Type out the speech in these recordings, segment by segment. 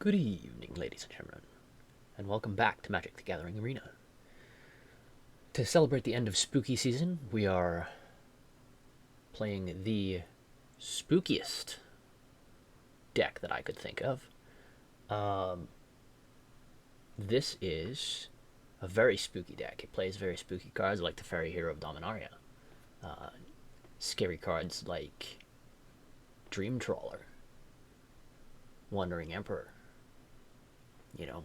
Good evening, ladies and gentlemen, and welcome back to Magic the Gathering Arena. To celebrate the end of spooky season, we are playing the spookiest deck that I could think of. This is a very spooky deck. It plays very spooky cards like the Fairy Hero of Dominaria. Scary cards like Dream Trawler, Wandering Emperor, you know,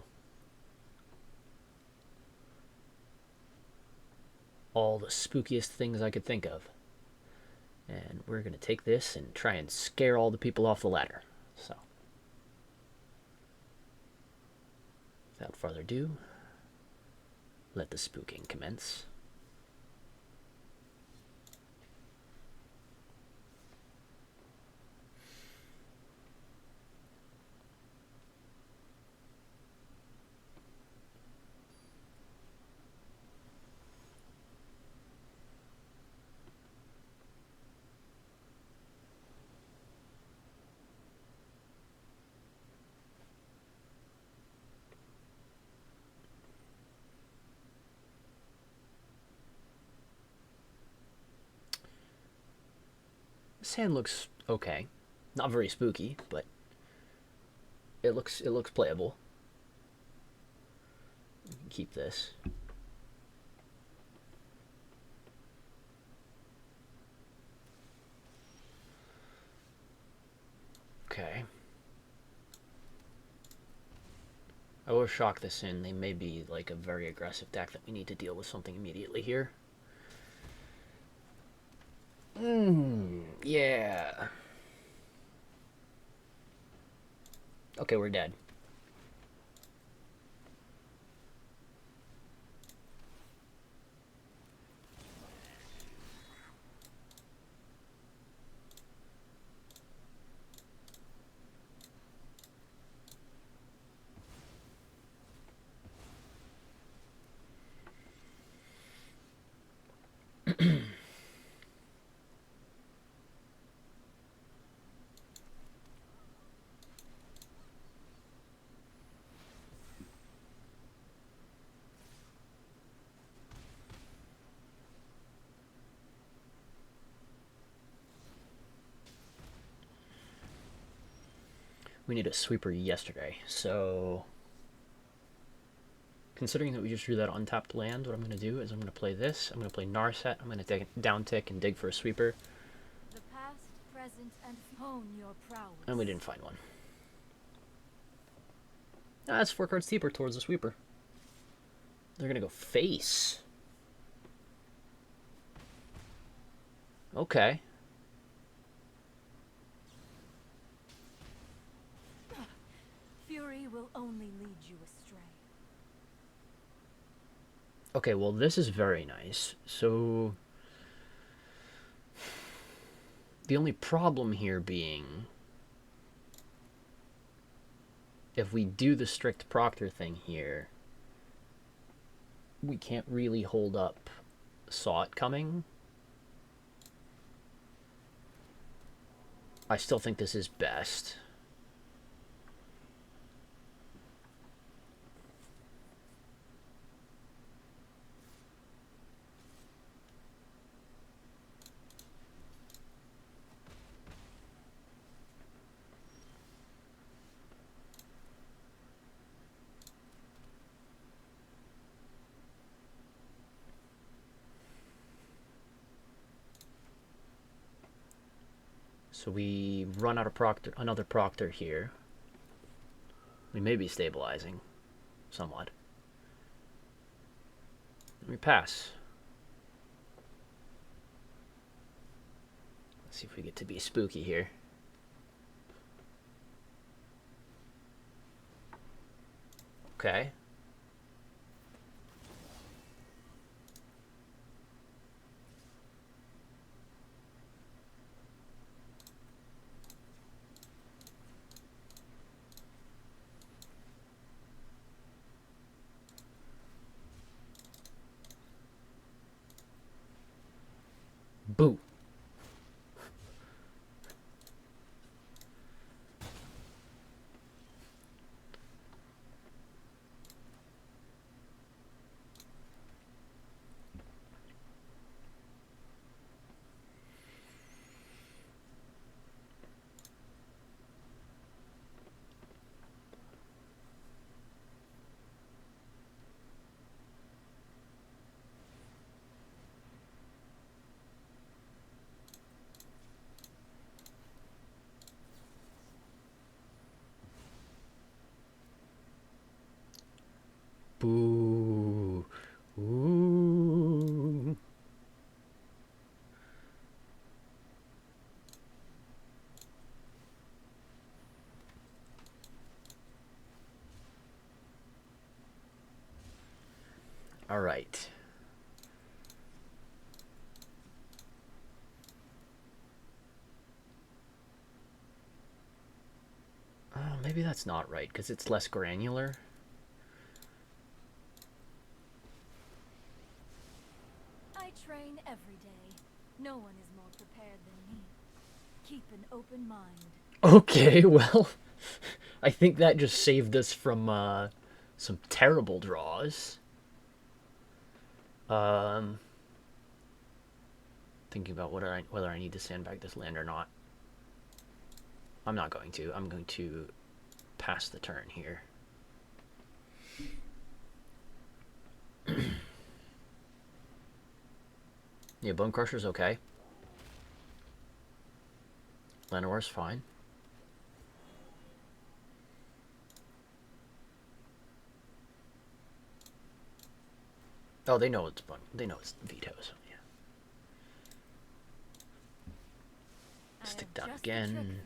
all the spookiest things I could think of. And we're going to take this and try and scare all the people off the ladder. So, without further ado, let the spooking commence. This hand looks okay. Not very spooky, but it looks playable. Keep this. Okay. I will shock this in. They may be like a very aggressive deck that we need to deal with something immediately here. Yeah. Okay, we're dead. We need a sweeper yesterday, so considering that we just drew that untapped land, what I'm going to do is I'm going to play this. I'm going to play Narset. I'm going to take a down tick and dig for a sweeper. The past, present, and hone your prowess. And we didn't find one. That's 4 cards deeper towards the sweeper. They're going to go face. Okay. Fury will only lead you astray. Okay, well, this is very nice. So, the only problem here being, if we do the strict Proctor thing here, we can't really hold up Saw It Coming. I still think this is best. So we run out of Proctor, another Proctor here. We may be stabilizing somewhat. We pass. Let's see if we get to be spooky here. Okay. Boo. All right. Maybe that's not right, because it's less granular. I train every day. No one is more prepared than me. Keep an open mind. Okay, well, I think that just saved us from some terrible draws. Thinking about whether I need to sandbag this land or not. I'm not going to. I'm going to pass the turn here. Yeah, Bone Crusher's okay. Llanowar's fine. Oh, they know it's fun. They know it's vetoes. Yeah. Stick down again.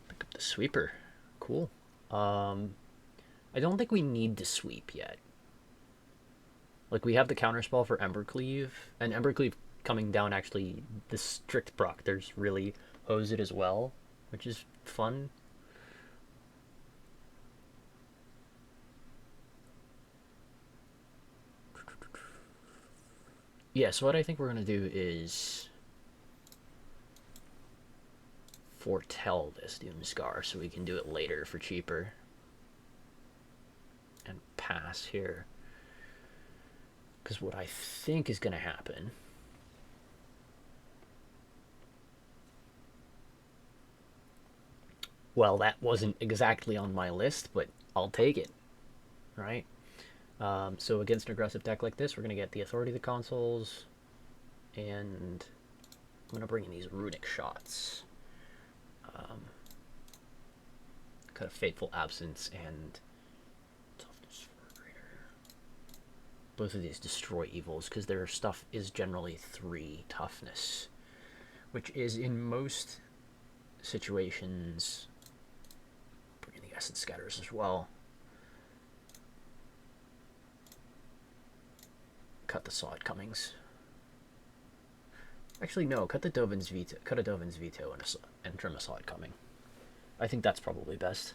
Pick up the sweeper. Cool. I don't think we need to sweep yet. Like, we have the counterspell for Embercleave, and Embercleave coming down actually, the strict proctors really hose it as well, which is fun. Yeah, so what I think we're going to do is foretell this Doomscar so we can do it later for cheaper. And pass here. Because what I think is going to happen... Well, that wasn't exactly on my list, but I'll take it. Right? So against an aggressive deck like this, we're going to get the Authority of the Consuls, and I'm going to bring in these Runic Shots. Kind of Fateful Absence and Toughness for Greater. Both of these destroy evils, because their stuff is generally 3 toughness, which is in most situations... Bring in the Essence Scatters as well. Cut the Saw It Comings. Actually, no. Cut the Dovin's Veto. Cut a Dovin's Veto and trim a Saw It Coming. I think that's probably best.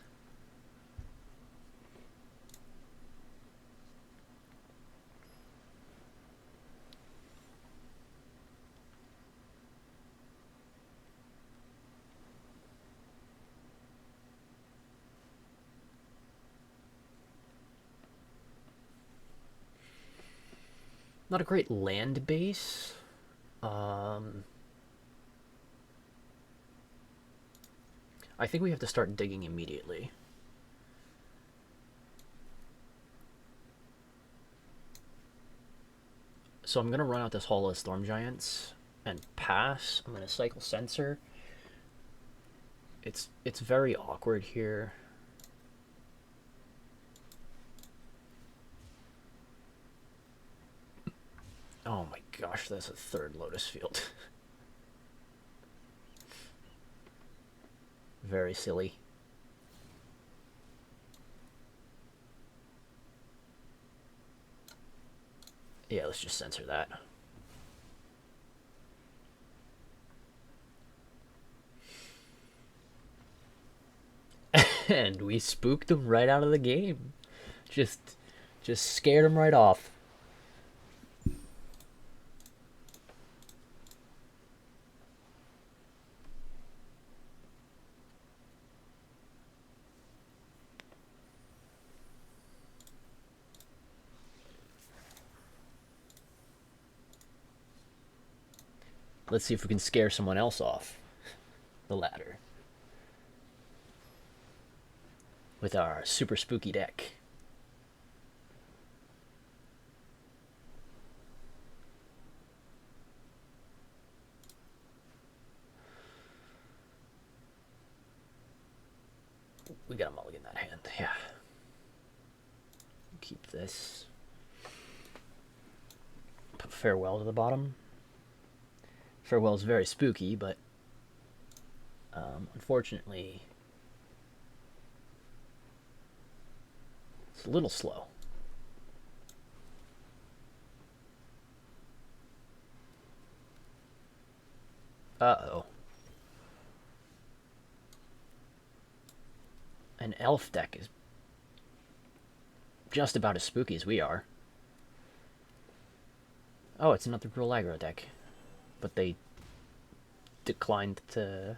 Not a great land base. I think we have to start digging immediately. So I'm going to run out this Hall of Storm Giants and pass. I'm going to cycle Censor. It's very awkward here. Oh my gosh, that's a 3rd Lotus Field. Very silly. Yeah, let's just censor that. And we spooked him right out of the game. Just scared him right off. Let's see if we can scare someone else off the ladder with our super spooky deck. We got a mulligan that hand, yeah. Keep this. Put Farewell to the bottom. Farewell is very spooky, but unfortunately, it's a little slow. Uh-oh. An elf deck is just about as spooky as we are. Oh, it's another real aggro deck. But they declined to...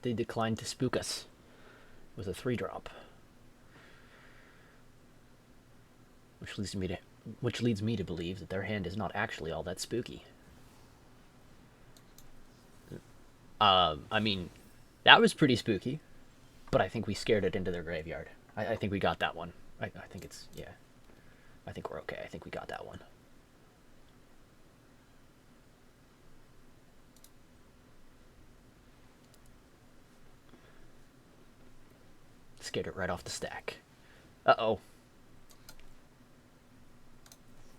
They declined to spook us with a 3-drop. Which leads me to believe that their hand is not actually all that spooky. I mean, that was pretty spooky, but I think we scared it into their graveyard. I think we got that one. I think it's, yeah. I think we're okay. I think we got that one. Scared it right off the stack. Uh-oh.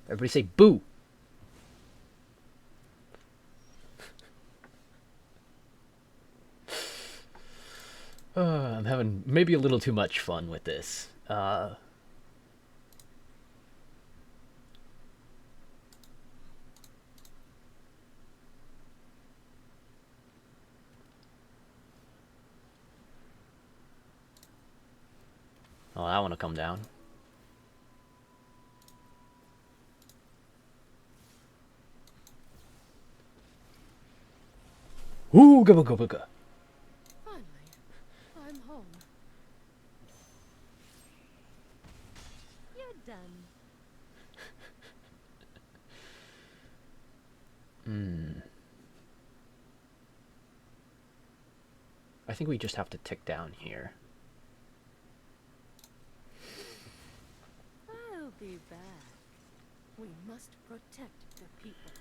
Everybody say boo! I'm having maybe a little too much fun with this. Oh, I want to come down. Ooh, gubba gubba gubba. Finally, I'm home. You're done. I think we just have to tick down here. I'll be back. We must protect the people.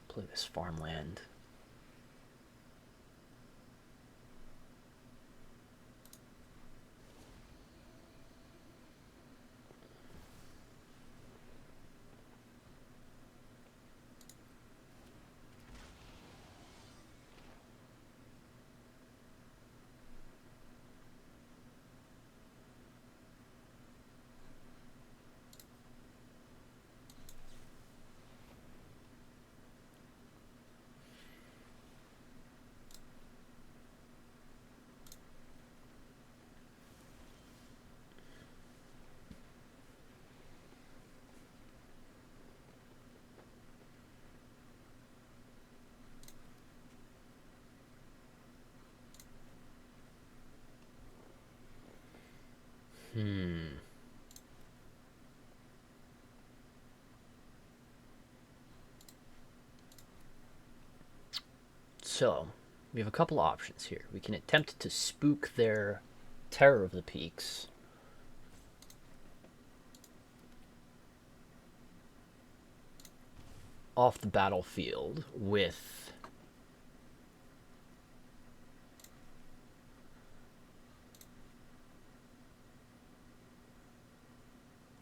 Play this farmland. So, we have a couple options here. We can attempt to spook their Terror of the Peaks. Off the battlefield with...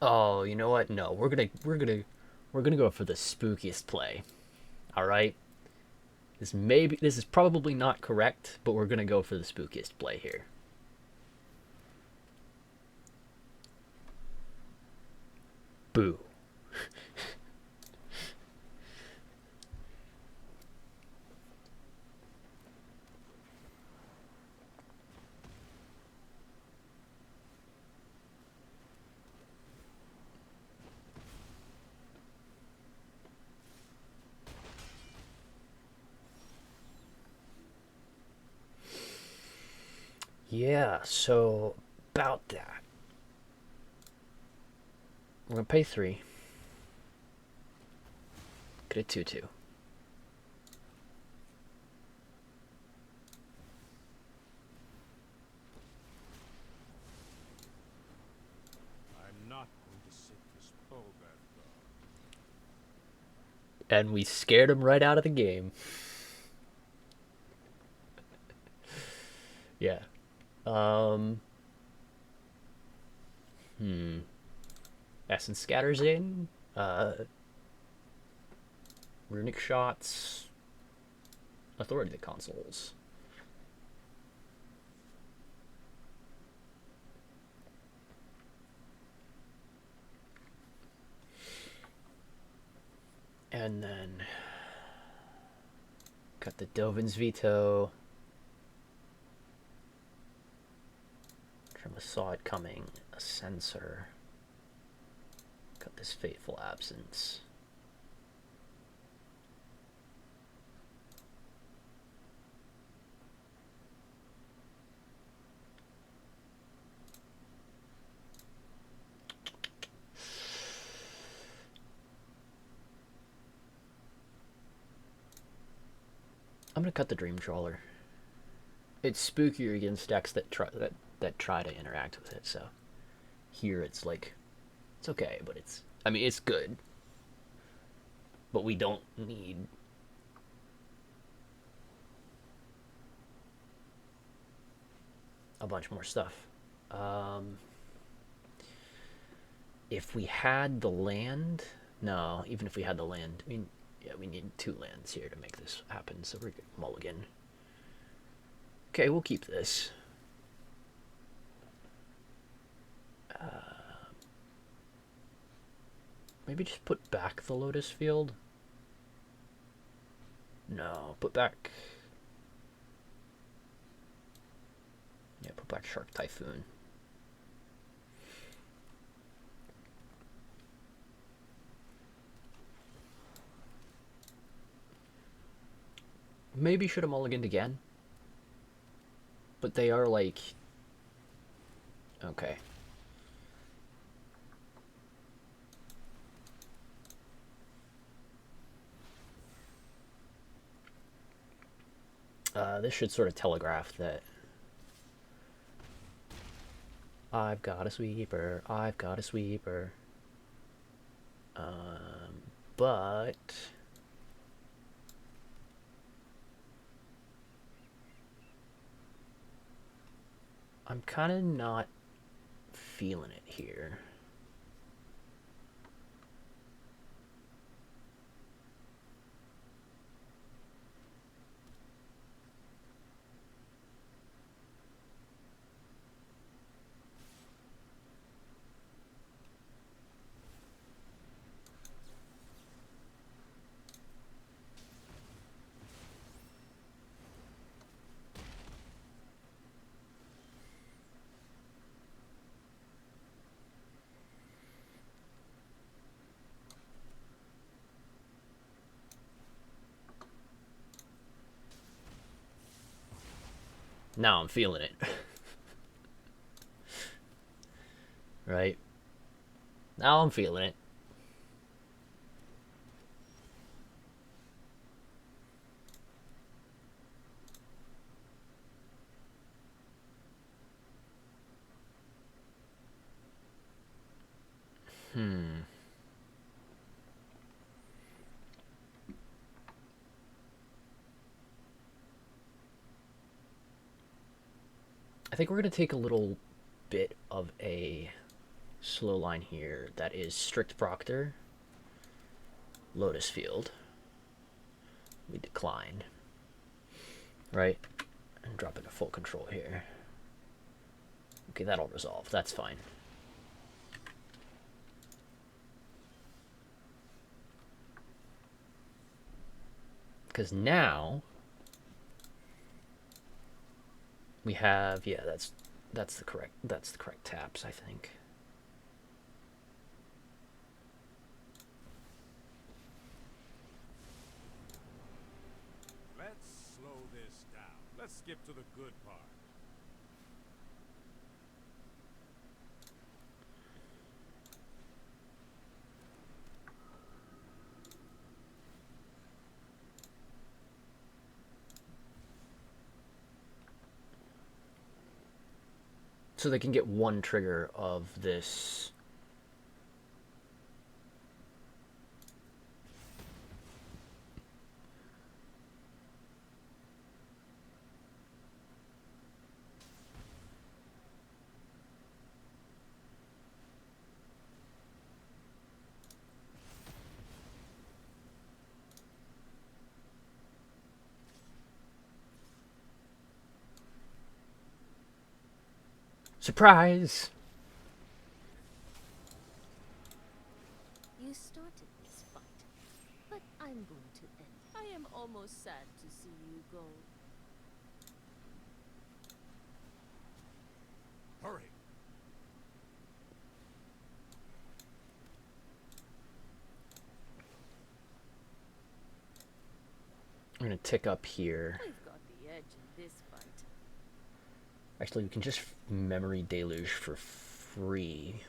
Oh, you know what? No, we're gonna go for the spookiest play. All right. This is probably not correct, but we're gonna go for the spookiest play here. Boo. Yeah, so about that. We're gonna pay 3. Get a 2/2. I'm not going to sit this program down. And we scared him right out of the game. Yeah. Essence Scatters in. Runic Shots. Authority to Consoles. And then got the Dovin's Veto. Trema saw it coming. A Censor. Got this Fateful Absence. I'm gonna cut the Dream Trawler. It's spookier against decks that try to interact with it. So here it's like it's okay, but it's good, but we don't need a bunch more stuff. If we had the land, no, even if we had the land, I mean, yeah, we need 2 lands here to make this happen, so we're good. Mulligan. Okay, we'll keep this. Maybe just put back the Lotus Field. No, put back. Yeah, put back Shark Typhoon. Maybe should have mulliganed again. But they are like... Okay. This should sort of telegraph that I've got a sweeper, I've got a sweeper. But I'm kind of not feeling it here. Now I'm feeling it. Right? Now I'm feeling it. I think we're going to take a little bit of a slow line here that is Strict Proctor, Lotus Field. We decline. Right? And drop into full control here. Okay, that'll resolve. That's fine. Because now we have, yeah, that's the correct taps, I think. Let's slow this down. Let's skip to the good part. So they can get one trigger of this. Surprise! You started this fight, but I'm going to end. I am almost sad to see you go. Hurry! I'm gonna tick up here. We've got the edge in this fight. Actually, we can just memory deluge for free.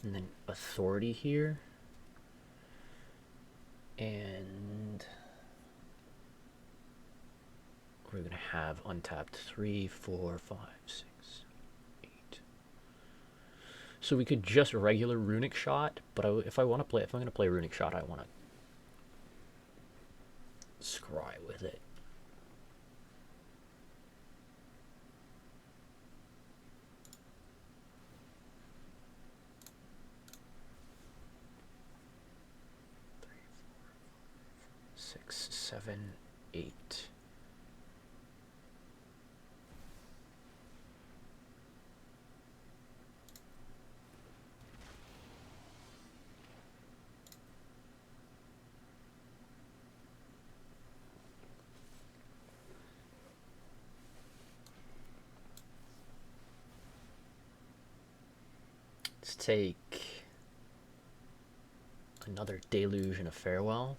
And then authority here. And we're going to have untapped 3, 4, 5, 6, 8. So we could just regular runic shot, but if I'm going to play runic shot, I want to scry with it. Six, 7, 8. Let's take another deluge and a farewell.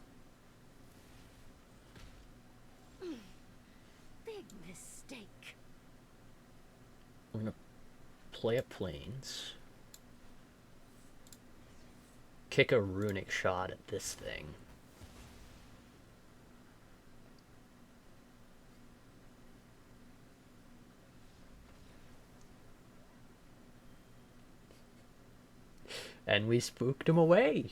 Big mistake. We're gonna play a plains, kick a runic shot at this thing. And we spooked him away.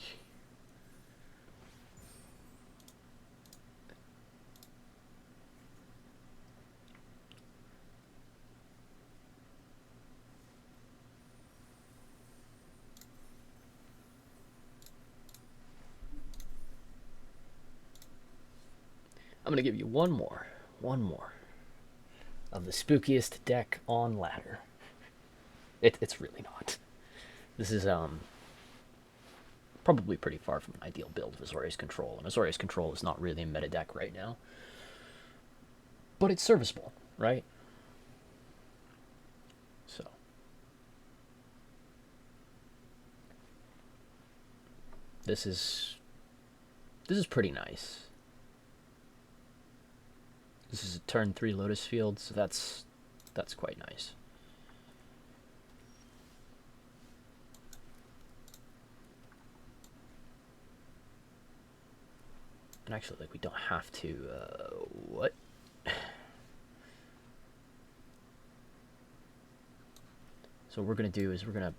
I'm gonna give you one more of the spookiest deck on ladder. It's really not. This is probably pretty far from an ideal build of Azorious Control, and Azorious Control is not really a meta deck right now. But it's serviceable, right? So. This is pretty nice. This is a turn 3 Lotus Field, so that's quite nice. And actually, like, we don't have to, what? So what we're going to do is we're going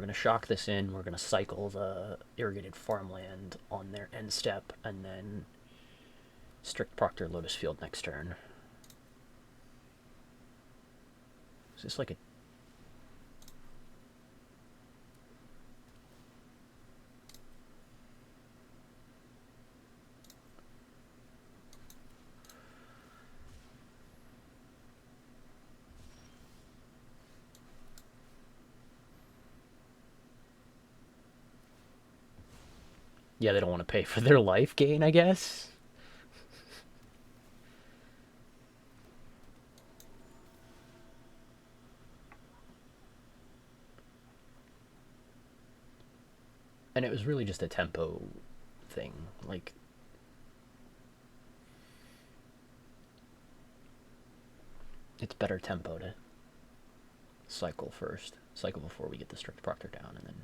to shock this in. We're going to cycle the irrigated farmland on their end step, and then strict proctor Lotus Field next turn. Is this like a... Yeah, they don't want to pay for their life gain, I guess. And it was really just a tempo thing. Like, it's better tempo to cycle first. Cycle before we get the strict proctor down, and then...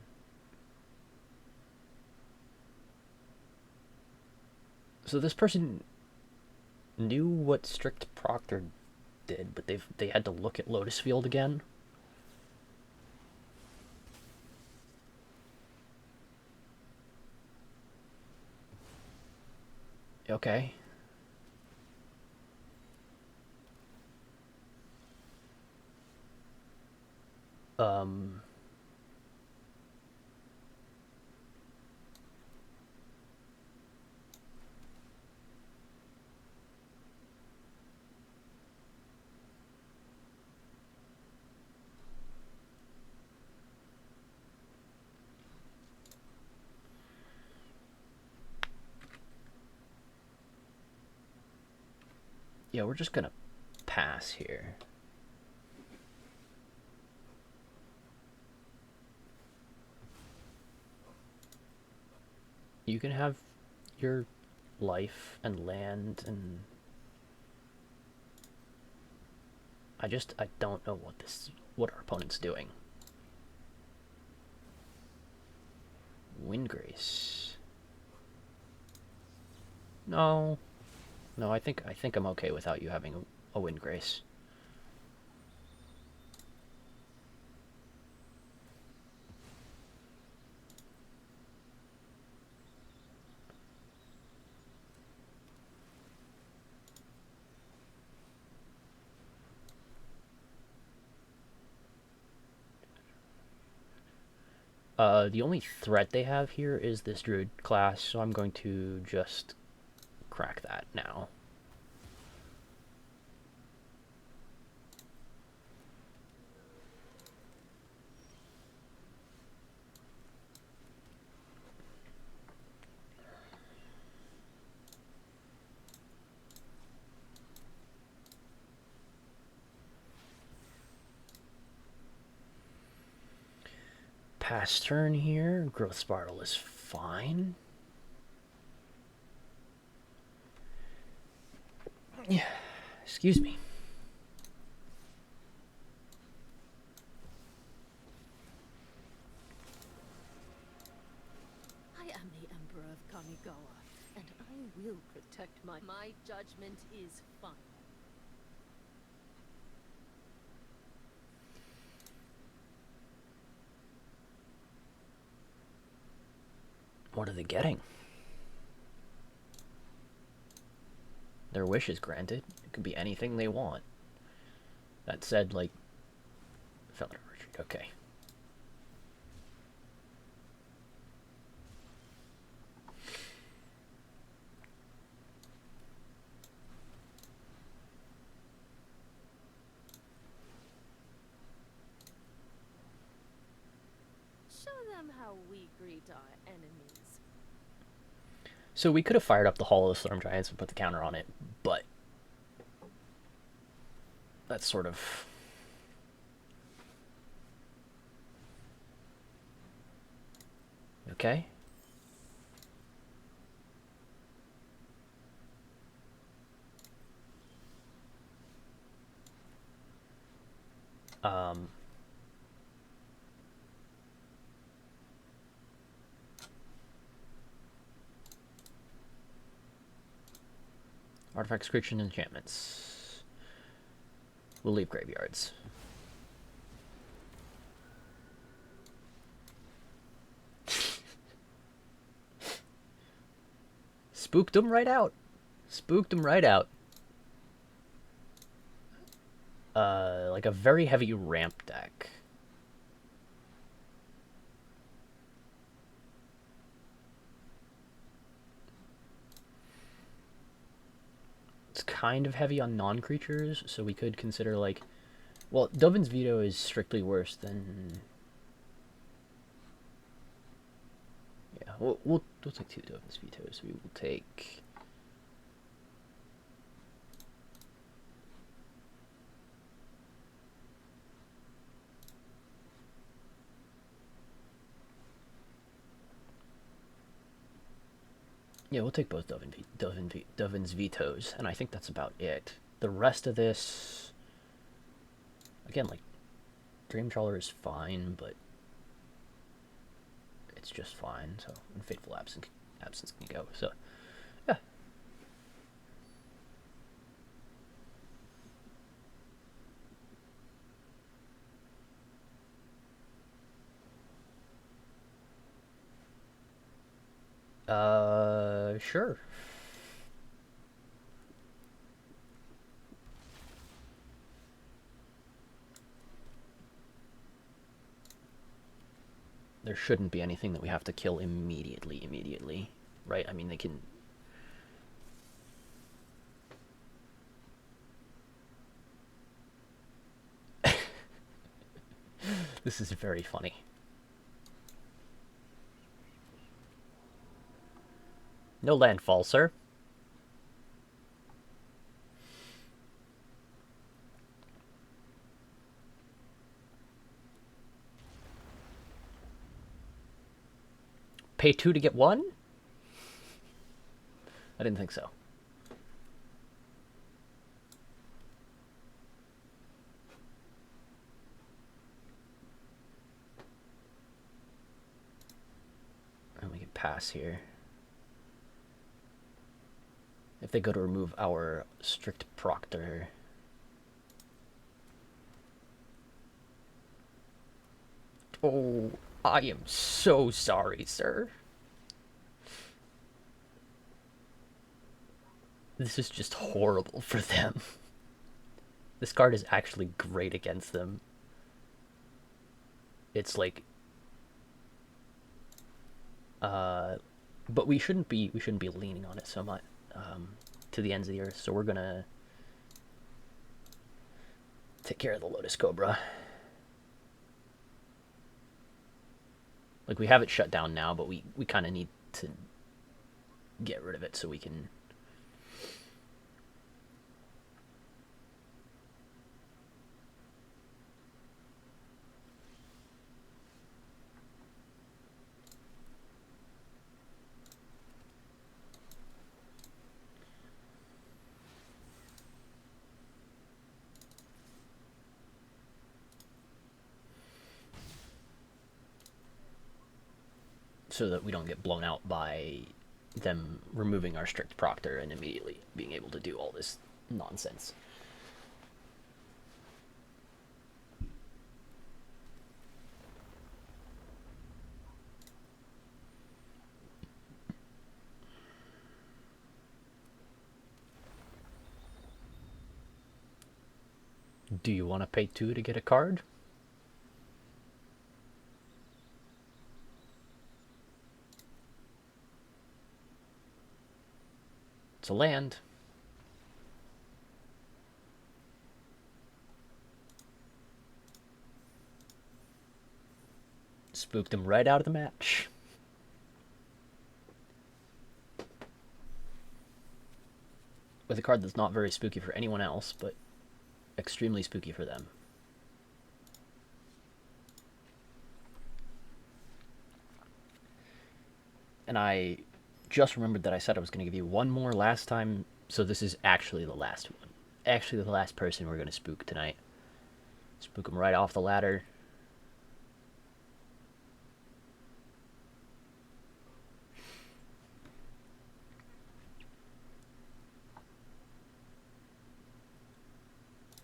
So this person knew what strict proctor did, but they had to look at Lotus Field again. Okay. Yeah, we're just gonna pass here. You can have your life and land and I don't know what our opponent's doing. Windgrace. No. No, I think I'm okay without you having a Windgrace. The only threat they have here is this druid class, so I'm going to just crack that now. Pass turn here. Growth Spiral is fine. Yeah, excuse me. I am the Emperor of Kamigawa, and I will protect my judgment is final. What are they getting? Their wish is granted. It could be anything they want. That said, like, Fellow Retreat. Okay. Show them how we greet our enemies. So we could have fired up the Hall of the Storm Giants and put the counter on it, but that's sort of... Okay. Artifacts, creatures, and enchantments. We'll leave graveyards. Spooked them right out. Spooked them right out. Like a very heavy ramp deck. It's kind of heavy on non-creatures, so we could consider like... Well, Dovin's Veto is strictly worse than... Yeah, we'll take 2 Dovin's Vetoes. We will take... Yeah, we'll take both Dovin's Vetoes, and I think that's about it. The rest of this... Again, like, Dreamtrawler is fine, but... It's just fine, so... And Fateful Absence can go, so... Yeah. Sure. There shouldn't be anything that we have to kill immediately, right? I mean, they can... This is very funny. No landfall, sir. pay 2 to get 1? I didn't think so. And we can pass here. If they go to remove our strict proctor. Oh, I am so sorry, sir. This is just horrible for them. This card is actually great against them. It's like but we shouldn't be leaning on it so much to the ends of the earth, so we're gonna take care of the Lotus Cobra. Like, we have it shut down now, but we kind of need to get rid of it so we can... so that we don't get blown out by them removing our strict proctor and immediately being able to do all this nonsense. Do you want to pay 2 to get a card? It's a land. Spooked him right out of the match. With a card that's not very spooky for anyone else, but extremely spooky for them. And I just remembered that I said I was going to give you one more last time, so this is actually the last one. Actually the last person we're going to spook tonight. Spook him right off the ladder.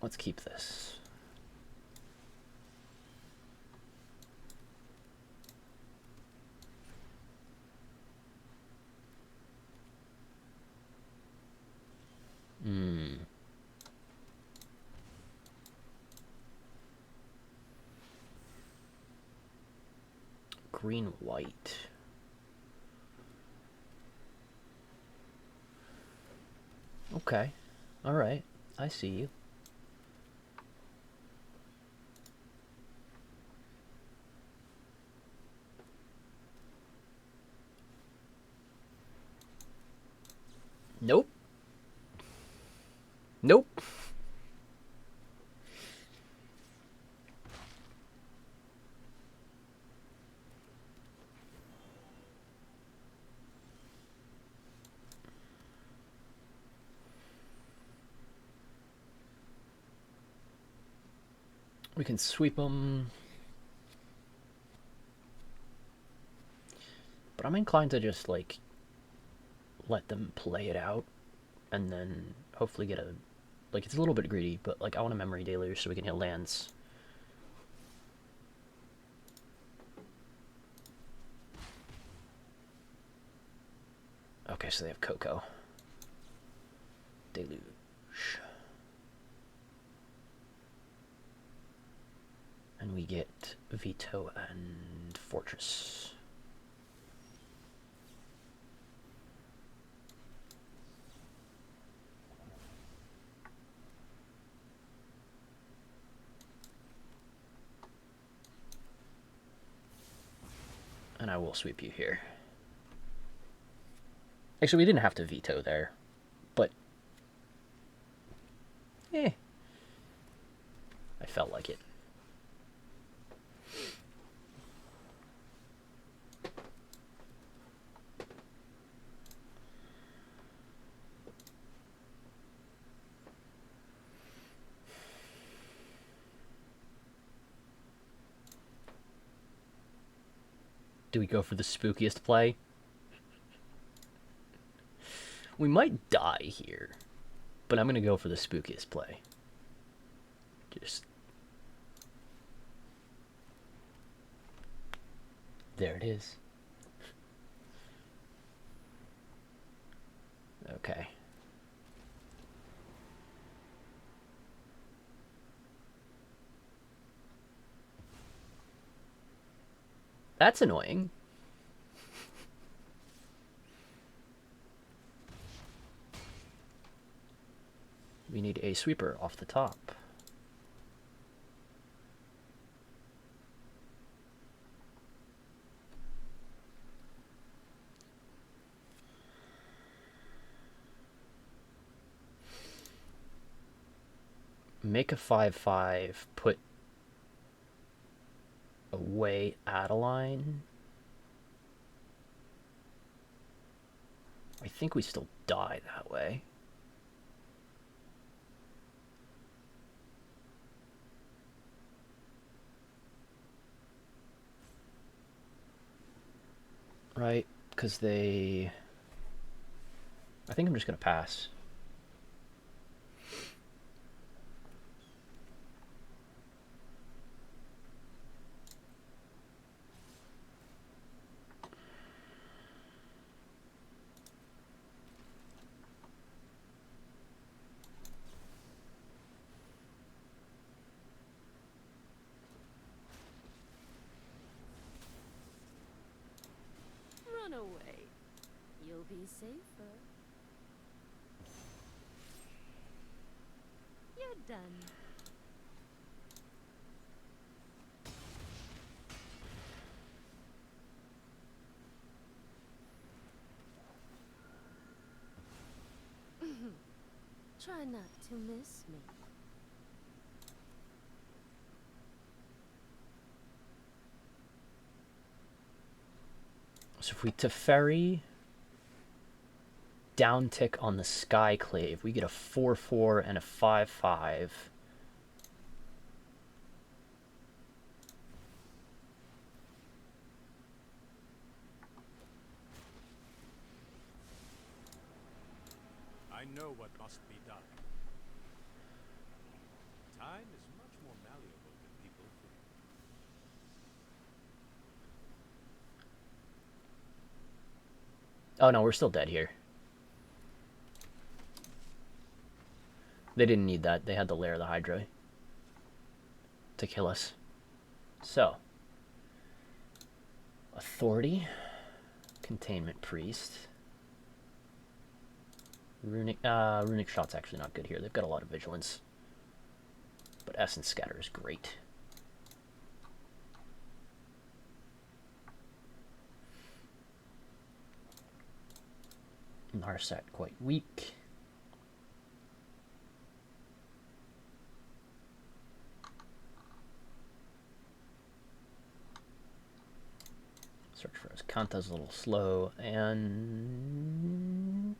Let's keep this. Green, white. Okay. Alright. I see you. Nope. Nope. We can sweep them. But I'm inclined to just, like, let them play it out. And then hopefully get a... Like, it's a little bit greedy, but, like, I want a memory deluge so we can hit lands. Okay, so they have Coco. Deluge. And we get Veto and Fortress. And I will sweep you here. Actually, we didn't have to veto there, but... I felt like it. Do we go for the spookiest play? We might die here, but I'm gonna go for the spookiest play. Just... there it is. Okay. That's annoying. We need a sweeper off the top. Make a 5/5, put away Adeline. I think we still die that way. Right, because they... I think I'm just going to pass. Run away. You'll be safer. You're done. Try not to miss me. So if we Teferi, down tick on the Skyclave, we get a 4/4 and a 5/5. I know what must be done. Time is much more malleable than people think. Oh no, we're still dead here. They didn't need that. They had the lair of the Hydra to kill us. So, Authority, Containment Priest. Runic Shot's actually not good here. They've got a lot of Vigilance. But Essence Scatter is great. Narset quite weak. Search for us. Kanta's a little slow, and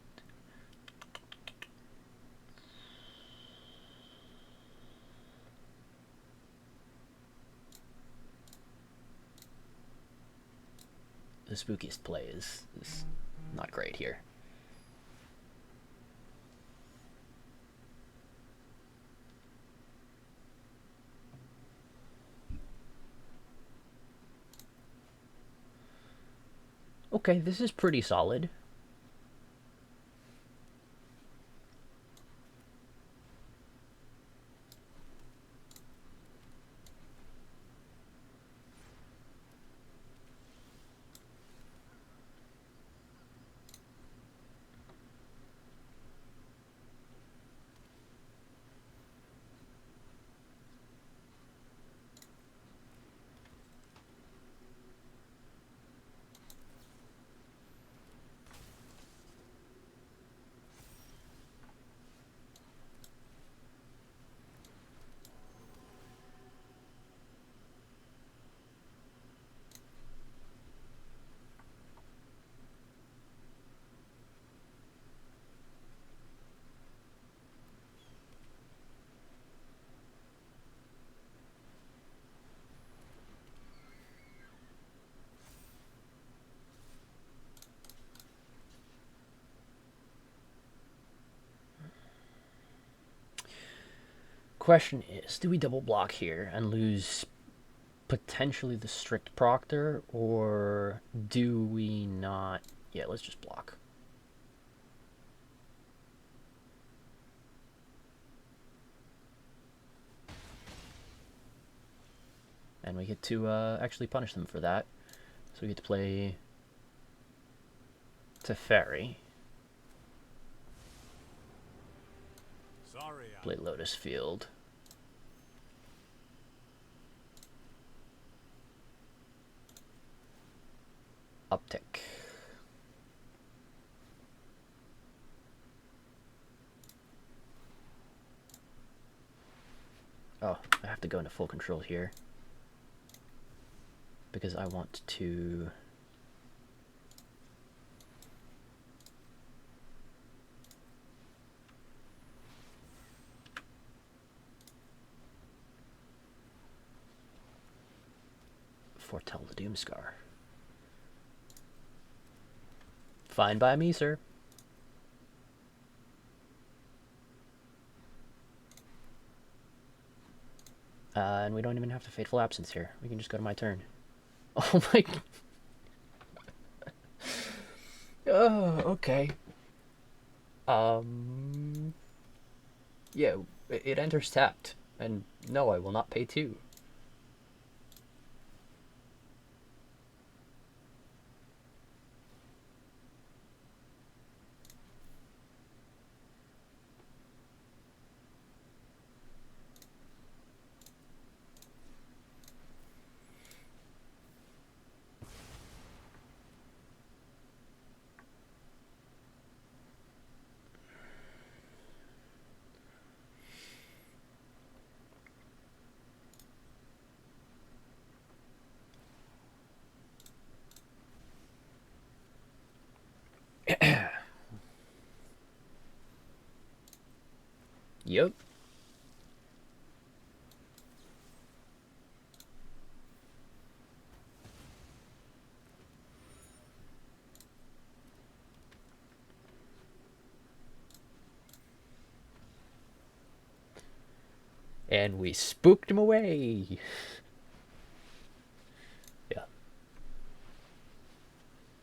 the spookiest play is not great here. Okay, this is pretty solid. question is, do we double block here and lose potentially the strict proctor, or do we not? Yeah, let's just block. And we get to actually punish them for that. So we get to play Teferi. Sorry, Play Lotus Field. Uptick. Oh, I have to go into full control here. Because I want to... foretell the Doomscar. Fine by me, sir. And we don't even have to Fateful Absence here. We can just go to my turn. Oh my... Oh, okay. Yeah, it enters tapped. And no, I will not pay 2. Yep. And we spooked him away. Yeah.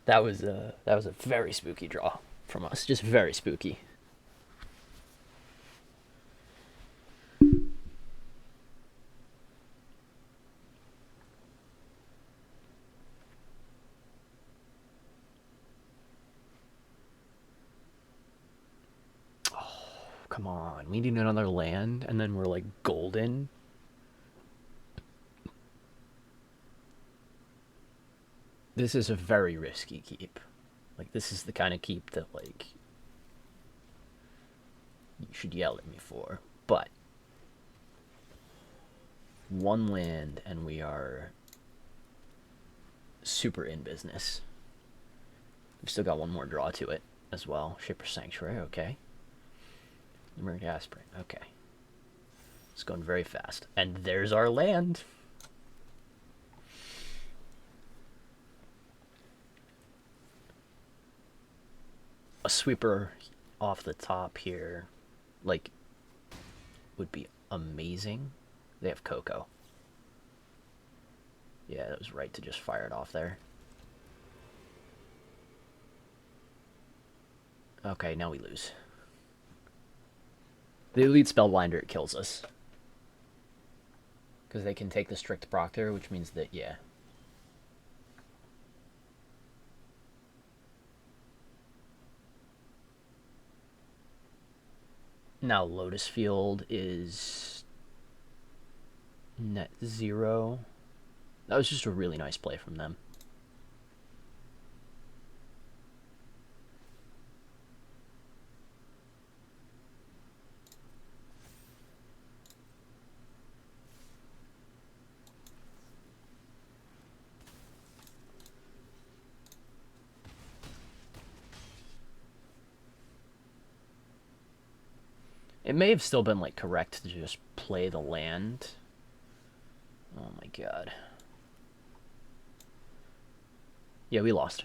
That was a very spooky draw from us. Just very spooky. Come on, we need another land, and then we're like golden. This is a very risky keep. Like, this is the kind of keep that, like, you should yell at me for. But one land, and we are super in business. We've still got one more draw to it as well. Shaper's Sanctuary, okay. Limerick Aspirin, okay. It's going very fast. And there's our land. A sweeper off the top here, like, would be amazing. They have Coco. Yeah, that was right to just fire it off there. Okay, now we lose. The Elite Spellbinder, it kills us. Because they can take the Strict Proctor, which means that, yeah. Now Lotus Field is net 0. That was just a really nice play from them. It may have still been, like, correct to just play the land. Oh my god. Yeah, we lost.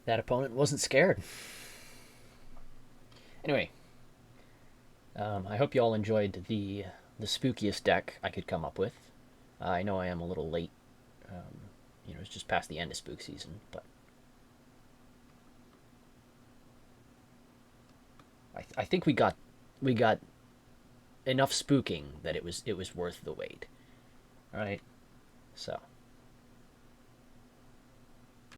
That opponent wasn't scared. Anyway, I hope you all enjoyed the spookiest deck I could come up with. I know I am a little late. It's just past the end of spook season, but I think we got enough spooking that it was worth the wait. All right, so